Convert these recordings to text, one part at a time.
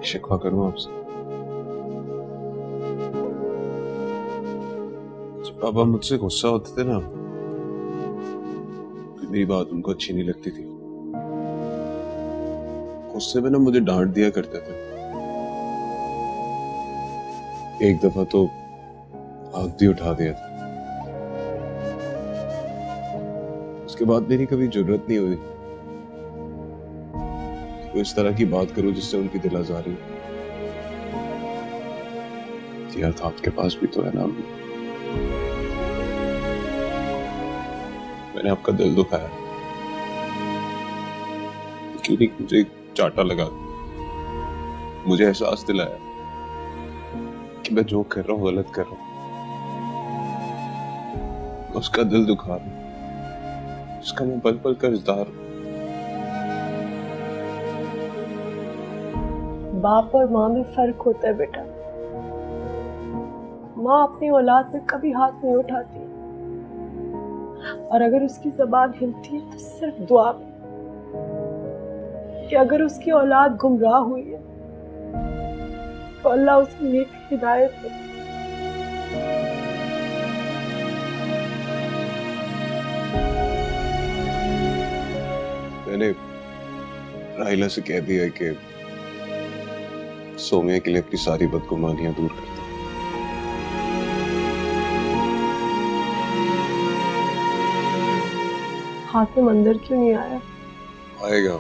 शिकवा करूं आपसे? जब पापा मुझसे गुस्सा होते थे ना, तो मेरी बात उनको अच्छी नहीं लगती थी। गुस्से में ना मुझे डांट दिया करते थे। एक दफा तो हाथ भी उठा दिया था। उसके बाद मेरी कभी जरूरत नहीं हुई तो इस तरह की बात करूं जिससे उनकी दिल आजारी। यार आपके पास भी तो है ना, मैंने आपका दिल दुखाया, क्यों नहीं मुझे चाटा लगा, मुझे एहसास दिलाया कि मैं जो कर रहा हूं गलत कर रहा हूं। उसका दिल दुखा रहा हूं, उसका मैं पल पल कर्जदार हूं। बाप और माँ में फर्क होता है बेटा। माँ अपनी औलाद पे कभी हाथ नहीं उठाती, और अगर उसकी ज़बान हिलती है तो सिर्फ दुआ में कि अगर उसकी औलाद गुमराह हुई है तो अल्लाह उसे नेक हिदायत दे। मैंने राहिला से कह दिया है कि सोमिया के लिए अपनी सारी बदगुमानियां दूर कर दे। हातिम अंदर क्यों नहीं आया? आएगा,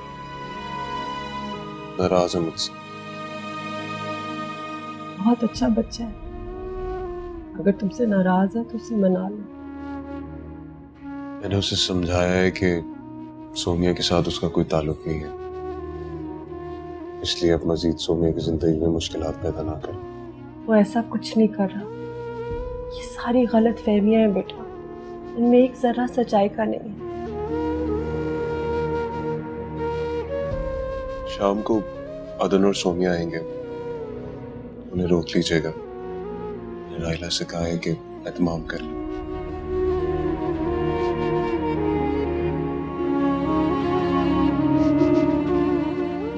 नाराज है मुझसे। बहुत अच्छा बच्चा है, अगर तुमसे नाराज है तो उसे मना लो। मैंने उसे समझाया है कि सोमिया के साथ उसका कोई ताल्लुक नहीं है, इसलिए अब मजीद सोमिया की जिंदगी में मुश्किलात पैदा ना कर। वो ऐसा कुछ नहीं कर रहा, ये सारी गलत फहमियां हैं बेटा, इनमें एक जरा सच्चाई का नहीं है। शाम को अदन और सोमिया आएंगे, उन्हें रोक लीजिएगा। राहिला से कहा है कि एहतमाम कर ले।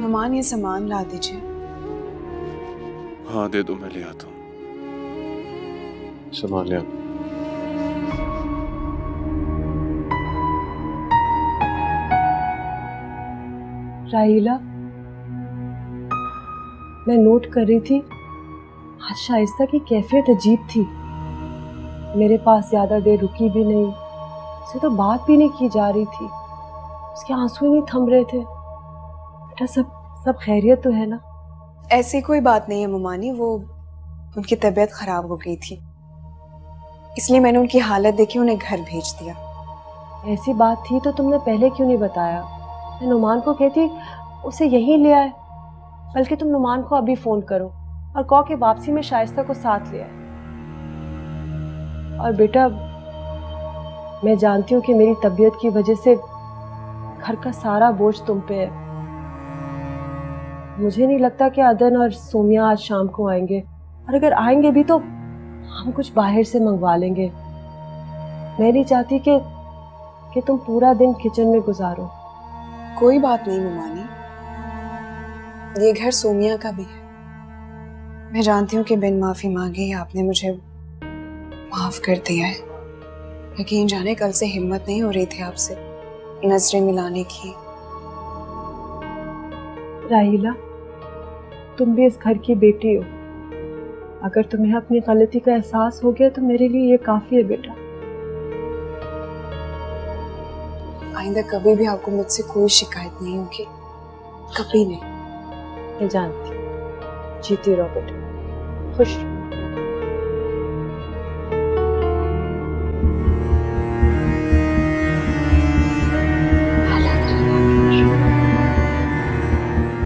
नुमान, ये सामान ला दीजिए। हाँ दे दो, मैं ले आता हूँ। सामान ले आओ। राहिला, मैं नोट कर रही थी, आज शाइस्ता की कैफियत अजीब थी। मेरे पास ज्यादा देर रुकी भी नहीं, उससे तो बात भी नहीं की जा रही थी, उसके आंसू नहीं थम रहे थे। बेटा सब खैरियत तो है ना? ऐसी कोई बात नहीं है मुमानी, वो उनकी तबीयत खराब हो गई थी, इसलिए मैंने उनकी हालत देखी, उन्हें घर भेज दिया। ऐसी बात थी तो तुमने पहले क्यों नहीं बताया? मैं नुमान को कहती उसे यहीं ले आए, बल्कि तुम नुमान को अभी फोन करो और कहो कि वापसी में शाइस्ता को साथ ले आए। और बेटा, मैं जानती हूँ कि मेरी तबीयत की वजह से घर का सारा बोझ तुम पे है। मुझे नहीं लगता कि अदन और सोमिया आज शाम को आएंगे, और अगर आएंगे भी तो हम कुछ बाहर से मंगवा लेंगे। मैं नहीं चाहती कि तुम पूरा दिन किचन में गुजारो। कोई बात नहीं मुमानी, ये घर सोमिया का भी है। मैं जानती हूँ कि बिन माफी मांगे ही आपने मुझे माफ कर दिया है, लेकिन जाने कल से हिम्मत नहीं हो रही थी आपसे नजरें मिलाने की। राहिला, तुम भी इस घर की बेटी हो, अगर तुम्हें अपनी गलती का एहसास हो गया तो मेरे लिए ये काफी है बेटा। आइंदा कभी भी आपको मुझसे कोई शिकायत नहीं होगी, कभी नहीं। मैं जानती हूँ। जीती रहो बेटा, खुश रहो।